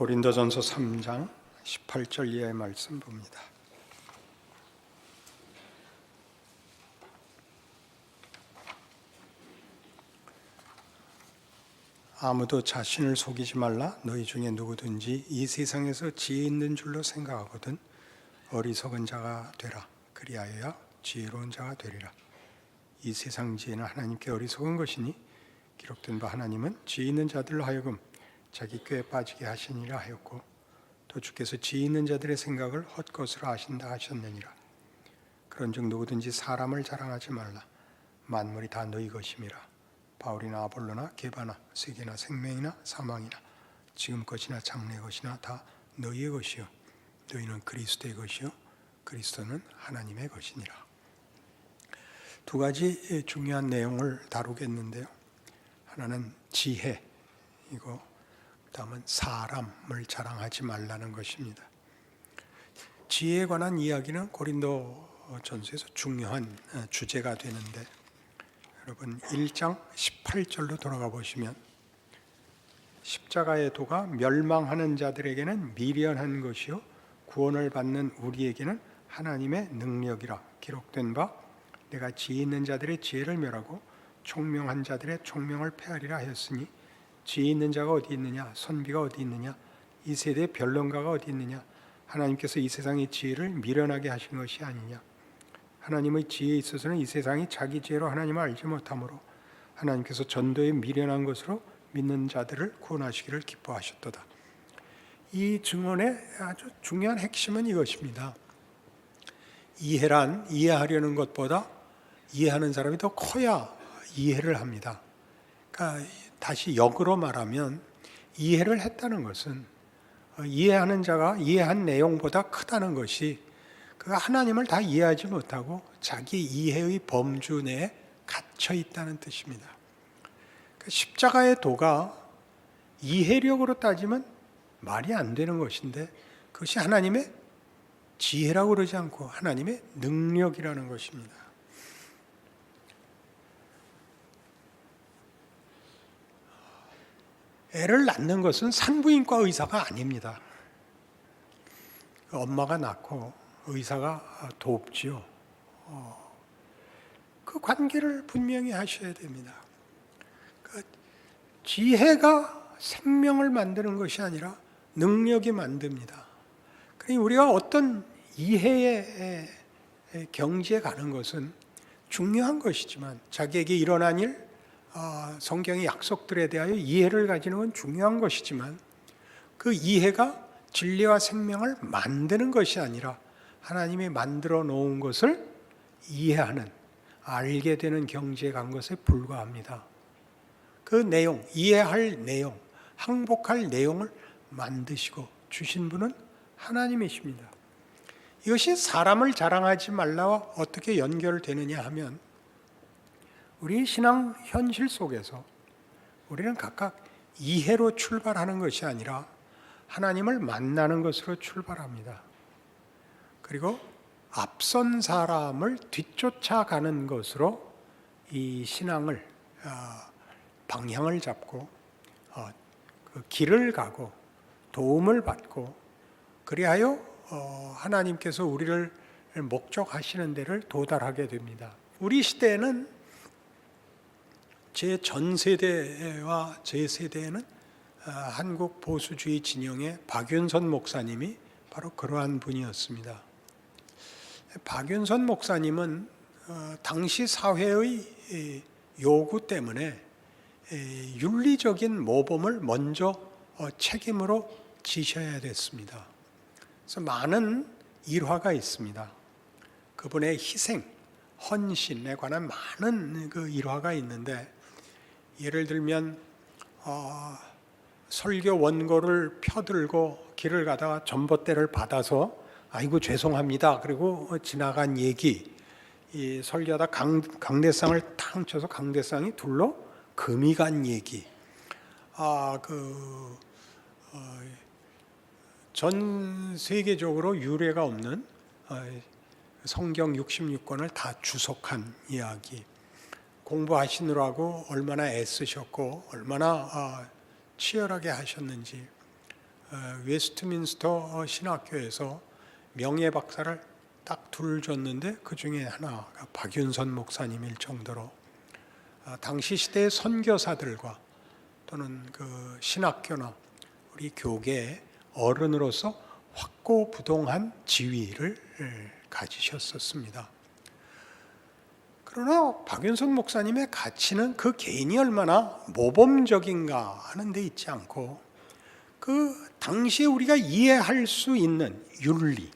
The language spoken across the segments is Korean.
고린도전서 3장 18절 이하의 말씀 봅니다. 아무도 자신을 속이지 말라. 너희 중에 누구든지 이 세상에서 지혜 있는 줄로 생각하거든 어리석은 자가 되라. 그리하여야 지혜로운 자가 되리라. 이 세상 지혜는 하나님께 어리석은 것이니 기록된 바 하나님은 지혜 있는 자들로 하여금 자기 꾀에 빠지게 하시니라 하였고 또 주께서 지혜 있는 자들의 생각을 헛것으로 아신다 하셨느니라. 그런즉 누구든지 사람을 자랑하지 말라. 만물이 다 너희 것임이라. 바울이나 아볼로나 게바나 세계나 생명이나 사망이나 지금 것이나 장래 것이나 다 너희의 것이요 너희는 그리스도의 것이요 그리스도는 하나님의 것이니라. 두 가지 중요한 내용을 다루겠는데요. 하나는 지혜이고 다음은 사람을 자랑하지 말라는 것입니다. 지혜에 관한 이야기는 고린도전서에서 중요한 주제가 되는데 여러분 1장 18절로 돌아가 보시면 십자가의 도가 멸망하는 자들에게는 미련한 것이요 구원을 받는 우리에게는 하나님의 능력이라 기록된 바 내가 지혜 있는 자들의 지혜를 멸하고 총명한 자들의 총명을 폐하리라 하였으니 지혜 있는 자가 어디 있느냐 선비가 어디 있느냐 이 세대의 변론가가 어디 있느냐 하나님께서 이 세상의 지혜를 미련하게 하신 것이 아니냐 하나님의 지혜에 있어서는 이 세상이 자기 지혜로 하나님을 알지 못하므로 하나님께서 전도에 미련한 것으로 믿는 자들을 구원하시기를 기뻐하셨도다. 이 증언의 아주 중요한 핵심은 이것입니다. 이해란 이해하려는 것보다 이해하는 사람이 더 커야 이해를 합니다. 그러니까 다시 역으로 말하면 이해를 했다는 것은 이해하는 자가 이해한 내용보다 크다는 것이 그가 하나님을 다 이해하지 못하고 자기 이해의 범주 내에 갇혀 있다는 뜻입니다. 그러니까 십자가의 도가 이해력으로 따지면 말이 안 되는 것인데 그것이 하나님의 지혜라고 그러지 않고 하나님의 능력이라는 것입니다. 애를 낳는 것은 산부인과 의사가 아닙니다. 엄마가 낳고 의사가 돕지요. 그 관계를 분명히 하셔야 됩니다. 지혜가 생명을 만드는 것이 아니라 능력이 만듭니다. 그러니 우리가 어떤 이해의 경지에 가는 것은 중요한 것이지만 자기에게 일어난 일, 성경의 약속들에 대하여 이해를 가지는 건 중요한 것이지만 그 이해가 진리와 생명을 만드는 것이 아니라 하나님이 만들어 놓은 것을 이해하는, 알게 되는 경지에 간 것에 불과합니다. 그 내용, 이해할 내용, 항복할 내용을 만드시고 주신 분은 하나님이십니다. 이것이 사람을 자랑하지 말라와 어떻게 연결되느냐 하면 우리 신앙 현실 속에서 우리는 각각 이해로 출발하는 것이 아니라 하나님을 만나는 것으로 출발합니다. 그리고 앞선 사람을 뒤쫓아가는 것으로 이 신앙을 방향을 잡고 그 길을 가고 도움을 받고 그리하여 하나님께서 우리를 목적하시는 데를 도달하게 됩니다. 우리 시대에는 제 전 세대와 제 세대에는 한국 보수주의 진영의 박윤선 목사님이 바로 그러한 분이었습니다. 박윤선 목사님은 당시 사회의 요구 때문에 윤리적인 모범을 먼저 책임으로 지셔야 됐습니다. 그래서 많은 일화가 있습니다. 그분의 희생, 헌신에 관한 많은 그 일화가 있는데 예를 들면 설교 원고를 펴들고 길을 가다가 전봇대를 받아서 아이고 죄송합니다. 그리고 지나간 얘기, 이 설교하다 강대상을 탕 쳐서 강대상이 둘러 금이 간 얘기, 전 세계적으로 유례가 없는 성경 66권을 다 주석한 이야기, 공부하시느라고 얼마나 애쓰셨고 얼마나 치열하게 하셨는지 웨스트민스터 신학교에서 명예박사를 딱 둘 줬는데 그 중에 하나가 박윤선 목사님일 정도로 당시 시대의 선교사들과 또는 그 신학교나 우리 교계의 어른으로서 확고부동한 지위를 가지셨었습니다. 그러나 박윤선 목사님의 가치는 그 개인이 얼마나 모범적인가 하는 데 있지 않고 그 당시에 우리가 이해할 수 있는 윤리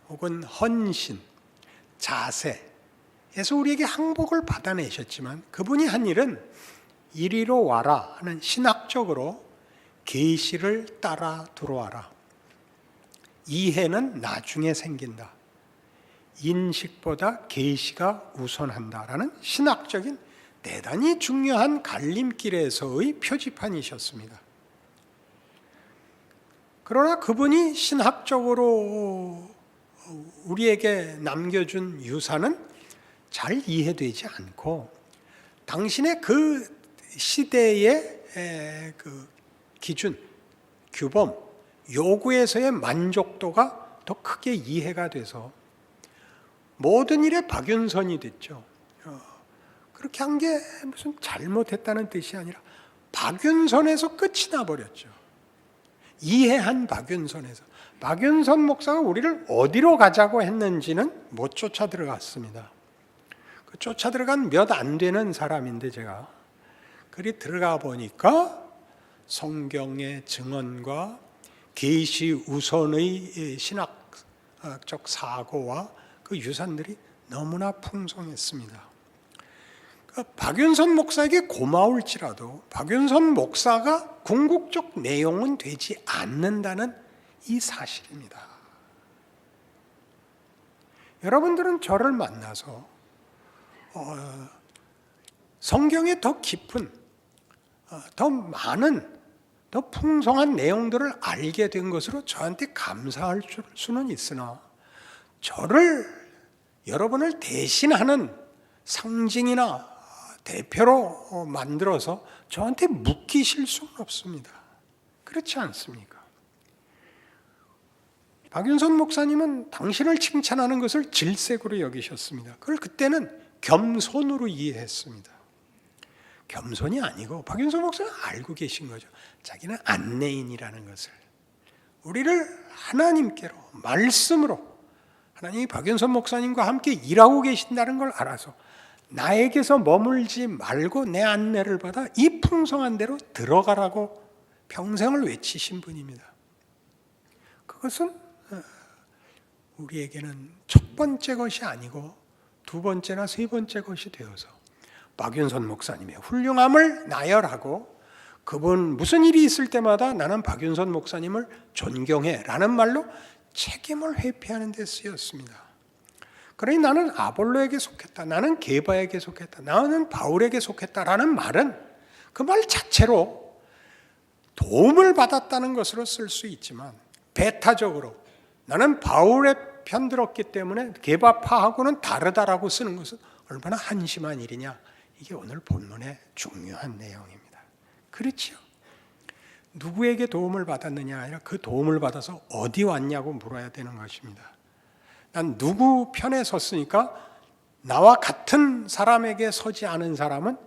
혹은 헌신, 자세에서 우리에게 항복을 받아내셨지만 그분이 한 일은 이리로 와라 하는 신학적으로 계시를 따라 들어와라. 이해는 나중에 생긴다. 인식보다 계시가 우선한다라는 신학적인 대단히 중요한 갈림길에서의 표지판이셨습니다. 그러나 그분이 신학적으로 우리에게 남겨준 유산은 잘 이해되지 않고 당신의 그 시대의 그 기준, 규범, 요구에서의 만족도가 더 크게 이해가 돼서 모든 일에 박윤선이 됐죠. 그렇게 한 게 무슨 잘못했다는 뜻이 아니라 박윤선에서 끝이 나버렸죠. 이해한 박윤선에서. 박윤선 목사가 우리를 어디로 가자고 했는지는 못 쫓아 들어갔습니다. 그 쫓아 들어간 몇 안 되는 사람인데 제가 그리 들어가 보니까 성경의 증언과 계시 우선의 신학적 사고와 그 유산들이 너무나 풍성했습니다. 박윤선 목사에게 고마울지라도 박윤선 목사가 궁극적 내용은 되지 않는다는 이 사실입니다. 여러분들은 저를 만나서 성경의 더 깊은, 더 많은, 더 풍성한 내용들을 알게 된 것으로 저한테 감사할 수는 있으나 여러분을 대신하는 상징이나 대표로 만들어서 저한테 묶이실 수는 없습니다. 그렇지 않습니까? 박윤선 목사님은 당신을 칭찬하는 것을 질색으로 여기셨습니다. 그걸 그때는 겸손으로 이해했습니다. 겸손이 아니고 박윤선 목사는 알고 계신 거죠. 자기는 안내인이라는 것을. 우리를 하나님께로, 말씀으로 하나님이 박윤선 목사님과 함께 일하고 계신다는 걸 알아서 나에게서 머물지 말고 내 안내를 받아 이 풍성한 데로 들어가라고 평생을 외치신 분입니다. 그것은 우리에게는 첫 번째 것이 아니고 두 번째나 세 번째 것이 되어서 박윤선 목사님의 훌륭함을 나열하고 그분 무슨 일이 있을 때마다 나는 박윤선 목사님을 존경해 라는 말로 책임을 회피하는 데 쓰였습니다. 그러니 나는 아볼로에게 속했다, 나는 게바에게 속했다, 나는 바울에게 속했다라는 말은 그 말 자체로 도움을 받았다는 것으로 쓸 수 있지만 배타적으로 나는 바울의 편들었기 때문에 게바파하고는 다르다라고 쓰는 것은 얼마나 한심한 일이냐. 이게 오늘 본문의 중요한 내용입니다. 그렇죠? 누구에게 도움을 받았느냐 아니라 그 도움을 받아서 어디 왔냐고 물어야 되는 것입니다. 난 누구 편에 섰으니까 나와 같은 사람에게 서지 않은 사람은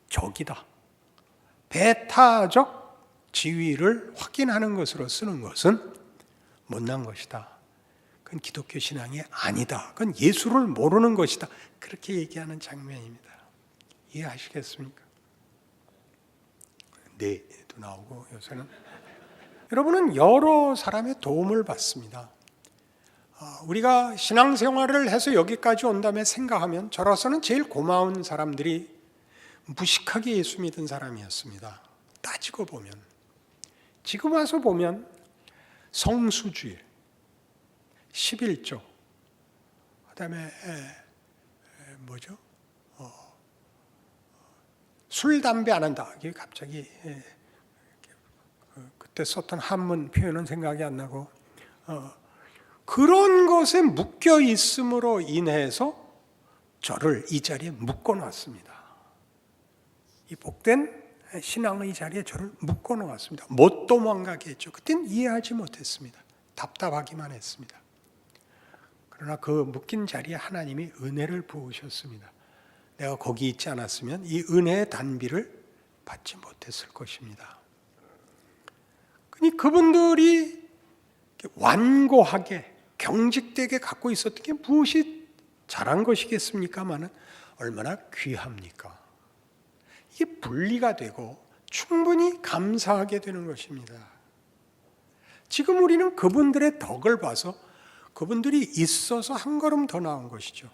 적이다. 배타적 지위를 확인하는 것으로 쓰는 것은 못난 것이다. 그건 기독교 신앙이 아니다. 그건 예수를 모르는 것이다. 그렇게 얘기하는 장면입니다. 이해하시겠습니까? 네도 나오고 요새는 여러분은 여러 사람의 도움을 받습니다. 우리가 신앙생활을 해서 여기까지 온 다음에 생각하면 저로서는 제일 고마운 사람들이 무식하게 예수 믿은 사람이었습니다. 따지고 보면 지금 와서 보면 성수주일, 11조, 그다음에 술, 담배 안 한다. 이게 갑자기 그때 썼던 한문 표현은 생각이 안 나고 그런 것에 묶여 있음으로 인해서 저를 이 자리에 묶어놨습니다. 이 복된 신앙의 자리에 저를 묶어 놓았습니다. 못 도망가게 했죠. 그때는 이해하지 못했습니다. 답답하기만 했습니다. 그러나 그 묶인 자리에 하나님이 은혜를 부으셨습니다. 내가 거기 있지 않았으면 이 은혜의 단비를 받지 못했을 것입니다. 그분들이 완고하게 경직되게 갖고 있었던 게 무엇이 잘한 것이겠습니까마는 얼마나 귀합니까? 이게 분리가 되고 충분히 감사하게 되는 것입니다. 지금 우리는 그분들의 덕을 봐서 그분들이 있어서 한 걸음 더 나은 것이죠.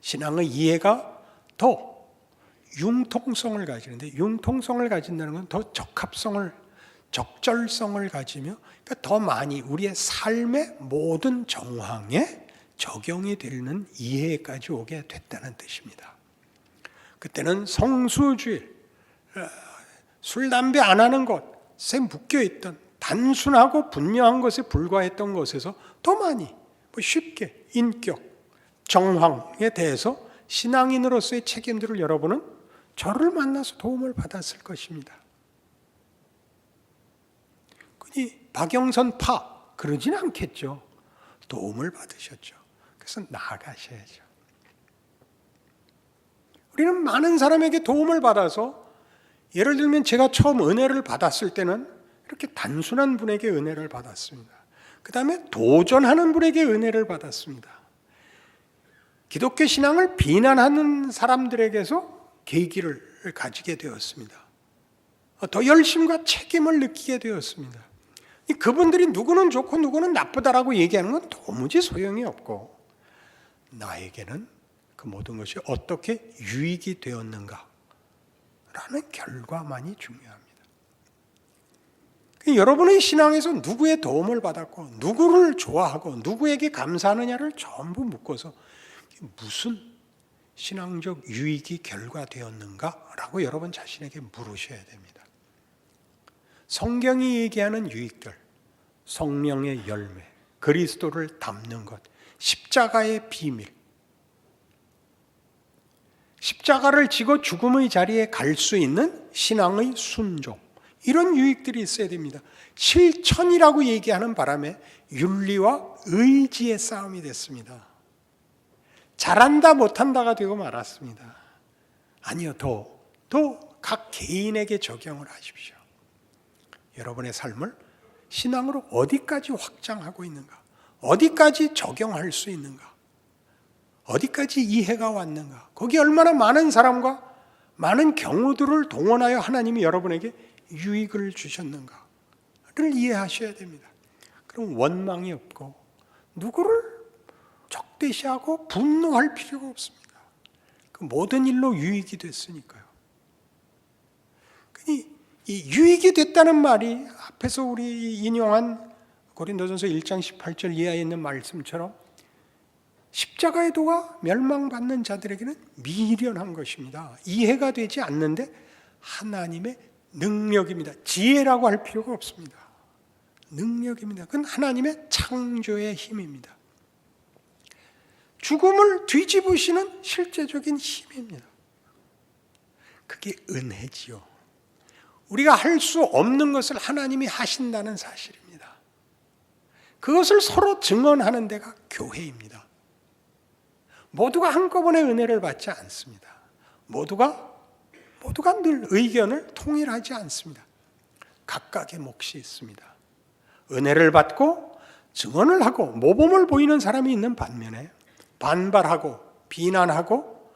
신앙의 이해가 더 융통성을 가지는데, 융통성을 가진다는 건 더 적절성을 가지며, 그러니까 더 많이 우리의 삶의 모든 정황에 적용이 되는 이해까지 오게 됐다는 뜻입니다. 그때는 성수주의, 술, 담배 안 하는 것에 묶여있던 단순하고 분명한 것에 불과했던 것에서 더 많이 쉽게 인격, 정황에 대해서 신앙인으로서의 책임들을 여러분은 저를 만나서 도움을 받았을 것입니다. 박영선 파 그러진 않겠죠. 도움을 받으셨죠. 그래서 나아가셔야죠. 우리는 많은 사람에게 도움을 받아서, 예를 들면 제가 처음 은혜를 받았을 때는 이렇게 단순한 분에게 은혜를 받았습니다. 그 다음에 도전하는 분에게 은혜를 받았습니다. 기독교 신앙을 비난하는 사람들에게서 계기를 가지게 되었습니다. 더 열심과 책임을 느끼게 되었습니다. 그분들이 누구는 좋고 누구는 나쁘다라고 얘기하는 건 도무지 소용이 없고, 나에게는 그 모든 것이 어떻게 유익이 되었는가 라는 결과만이 중요합니다. 여러분의 신앙에서 누구의 도움을 받았고 누구를 좋아하고 누구에게 감사하느냐를 전부 묶어서 무슨 신앙적 유익이 결과되었는가라고 여러분 자신에게 물으셔야 됩니다. 성경이 얘기하는 유익들, 성령의 열매, 그리스도를 닮는 것, 십자가의 비밀, 십자가를 지고 죽음의 자리에 갈 수 있는 신앙의 순종, 이런 유익들이 있어야 됩니다. 실천이라고 얘기하는 바람에 윤리와 의지의 싸움이 됐습니다. 잘한다 못한다가 되고 말았습니다. 아니요, 더 각 개인에게 적용을 하십시오. 여러분의 삶을 신앙으로 어디까지 확장하고 있는가? 어디까지 적용할 수 있는가? 어디까지 이해가 왔는가? 거기 얼마나 많은 사람과 많은 경우들을 동원하여 하나님이 여러분에게 유익을 주셨는가를 이해하셔야 됩니다. 그럼 원망이 없고 누구를 적대시하고 분노할 필요가 없습니다. 그 모든 일로 유익이 됐으니까요. 이 유익이 됐다는 말이 앞에서 우리 인용한 고린도전서 1장 18절 이하에 있는 말씀처럼 십자가의 도가 멸망받는 자들에게는 미련한 것입니다. 이해가 되지 않는데 하나님의 능력입니다. 지혜라고 할 필요가 없습니다. 능력입니다. 그건 하나님의 창조의 힘입니다. 죽음을 뒤집으시는 실제적인 힘입니다. 그게 은혜지요. 우리가 할 수 없는 것을 하나님이 하신다는 사실입니다. 그것을 서로 증언하는 데가 교회입니다. 모두가 한꺼번에 은혜를 받지 않습니다. 모두가 늘 의견을 통일하지 않습니다. 각각의 몫이 있습니다. 은혜를 받고 증언을 하고 모범을 보이는 사람이 있는 반면에 반발하고 비난하고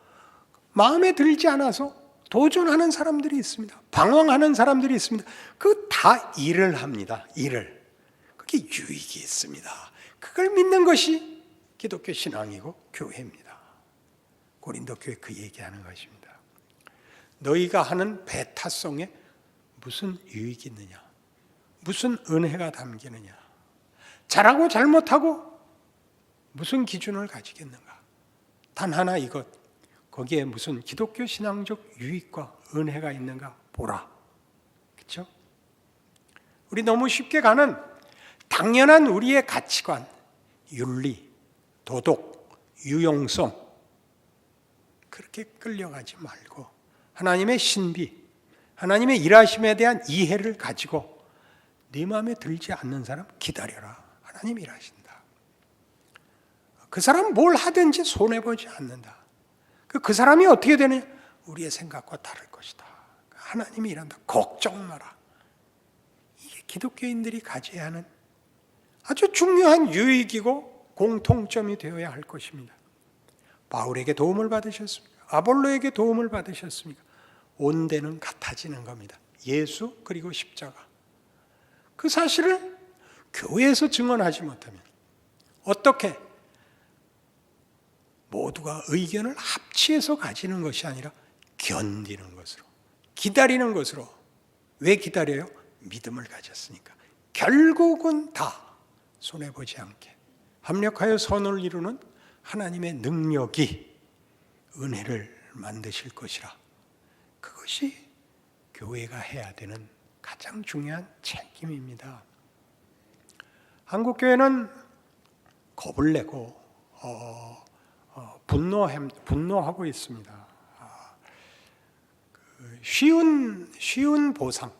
마음에 들지 않아서 도전하는 사람들이 있습니다. 방황하는 사람들이 있습니다. 그 다 일을 합니다. 일을. 그게 유익이 있습니다. 그걸 믿는 것이 기독교 신앙이고 교회입니다. 고린도 교회 그 얘기하는 것입니다. 너희가 하는 배타성에 무슨 유익이 있느냐? 무슨 은혜가 담기느냐? 잘하고 잘못하고 무슨 기준을 가지겠는가? 단 하나 이것, 거기에 무슨 기독교 신앙적 유익과 은혜가 있는가 보라. 그렇죠? 우리 너무 쉽게 가는 당연한 우리의 가치관, 윤리, 도덕, 유용성, 그렇게 끌려가지 말고 하나님의 신비, 하나님의 일하심에 대한 이해를 가지고 네 마음에 들지 않는 사람 기다려라. 하나님 일하신다. 그 사람 뭘 하든지 손해보지 않는다. 그 사람이 어떻게 되느냐? 우리의 생각과 다를 것이다. 하나님이 일한다. 걱정 마라. 이게 기독교인들이 가져야 하는 아주 중요한 유익이고 공통점이 되어야 할 것입니다. 바울에게 도움을 받으셨습니까? 아볼로에게 도움을 받으셨습니까? 온대는 같아지는 겁니다. 예수 그리고 십자가. 그 사실을 교회에서 증언하지 못하면 어떻게 모두가 의견을 합치해서 가지는 것이 아니라 견디는 것으로, 기다리는 것으로. 왜 기다려요? 믿음을 가졌으니까. 결국은 다 손해보지 않게 합력하여 선을 이루는 하나님의 능력이 은혜를 만드실 것이라. 그것이 교회가 해야 되는 가장 중요한 책임입니다. 한국교회는 겁을 내고 분노하고 있습니다. 쉬운 보상,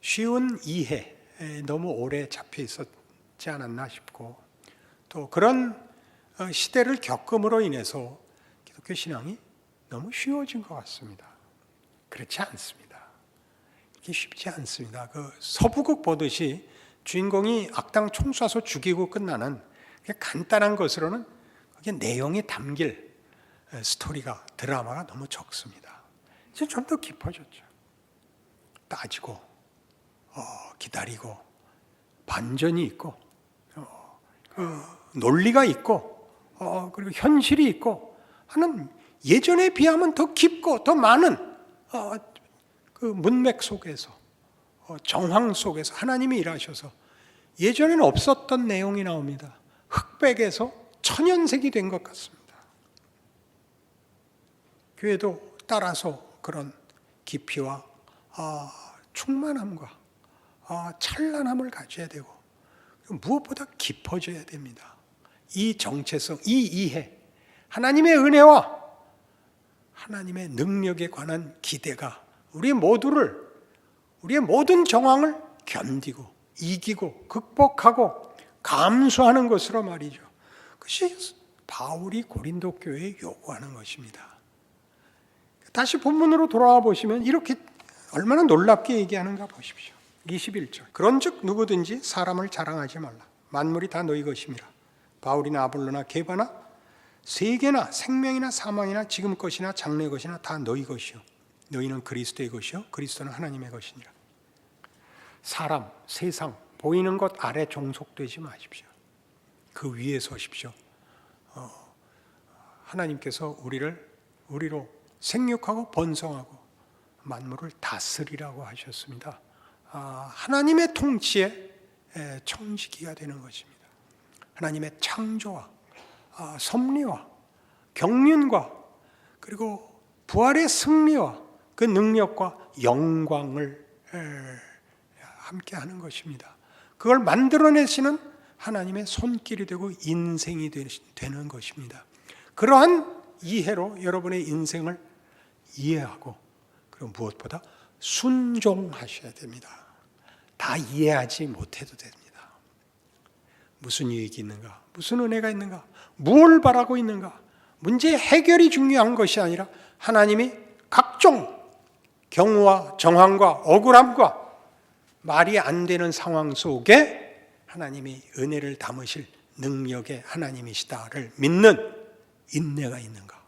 쉬운 이해에 너무 오래 잡혀 있었지 않았나 싶고, 또 그런 시대를 겪음으로 인해서 기독교 신앙이 너무 쉬워진 것 같습니다. 그렇지 않습니다. 이게 쉽지 않습니다. 그 서부극 보듯이 주인공이 악당 총 쏴서 죽이고 끝나는 간단한 것으로는 그게 내용이 담길 스토리가, 드라마가 너무 적습니다. 이제 좀 더 깊어졌죠. 따지고 기다리고 반전이 있고 논리가 있고 그리고 현실이 있고 하는, 예전에 비하면 더 깊고 더 많은 그 문맥 속에서, 정황 속에서 하나님이 일하셔서 예전에는 없었던 내용이 나옵니다. 흑백에서 천연색이 된 것 같습니다. 교회도 따라서 그런 깊이와 충만함과 찬란함을 가져야 되고, 무엇보다 깊어져야 됩니다. 이 정체성, 이 이해, 하나님의 은혜와 하나님의 능력에 관한 기대가 우리의 모든 정황을 견디고 이기고 극복하고 감수하는 것으로 말이죠. 그것이 바울이 고린도 교회에 요구하는 것입니다. 다시 본문으로 돌아와 보시면 이렇게 얼마나 놀랍게 얘기하는가 보십시오. 21절. 그런즉 누구든지 사람을 자랑하지 말라. 만물이 다 너희 것임이라. 바울이나 아볼로나 게바나 세계나 생명이나 사망이나 지금 것이나 장래 것이나 다 너희 것이요 너희는 그리스도의 것이요 그리스도는 하나님의 것이니라. 사람, 세상, 보이는 것 아래 종속되지 마십시오. 그 위에 서십시오. 하나님께서 우리로 생육하고 번성하고 만물을 다스리라고 하셨습니다. 하나님의 통치에 청지기가 되는 것입니다. 하나님의 창조와 섭리와 경륜과 그리고 부활의 승리와 그 능력과 영광을 함께 하는 것입니다. 그걸 만들어내시는 하나님의 손길이 되고 인생이 되는 것입니다. 그러한 이해로 여러분의 인생을 이해하고, 그리고 무엇보다 순종하셔야 됩니다. 다 이해하지 못해도 됩니다. 무슨 유익이 있는가? 무슨 은혜가 있는가? 무엇을 바라고 있는가? 문제의 해결이 중요한 것이 아니라 하나님이 각종 경우와 정황과 억울함과 말이 안 되는 상황 속에 하나님이 은혜를 담으실 능력의 하나님이시다를 믿는 인내가 있는가?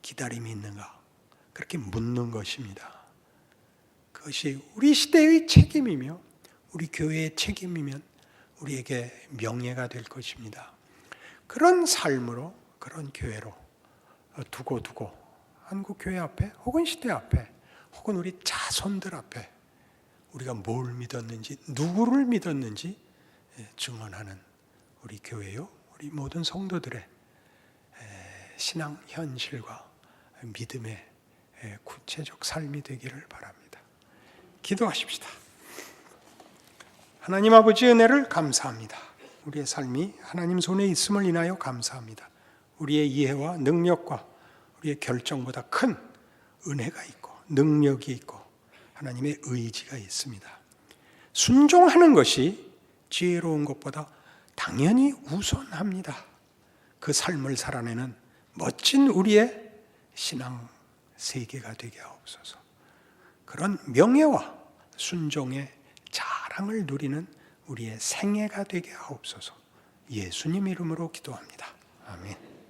기다림이 있는가? 그렇게 묻는 것입니다. 그것이 우리 시대의 책임이며 우리 교회의 책임이면 우리에게 명예가 될 것입니다. 그런 삶으로, 그런 교회로 두고 한국 교회 앞에 혹은 시대 앞에 혹은 우리 자손들 앞에 우리가 뭘 믿었는지, 누구를 믿었는지 증언하는 우리 교회요, 우리 모든 성도들의 신앙 현실과 믿음의 구체적 삶이 되기를 바랍니다. 기도하십시다. 하나님 아버지 은혜를 감사합니다. 우리의 삶이 하나님 손에 있음을 인하여 감사합니다. 우리의 이해와 능력과 우리의 결정보다 큰 은혜가 있고 능력이 있고 하나님의 의지가 있습니다. 순종하는 것이 지혜로운 것보다 당연히 우선합니다. 그 삶을 살아내는 멋진 우리의 신앙 세계가 되게 하옵소서. 그런 명예와 순종의 자랑을 누리는 우리의 생애가 되게 하옵소서. 예수님 이름으로 기도합니다. 아멘.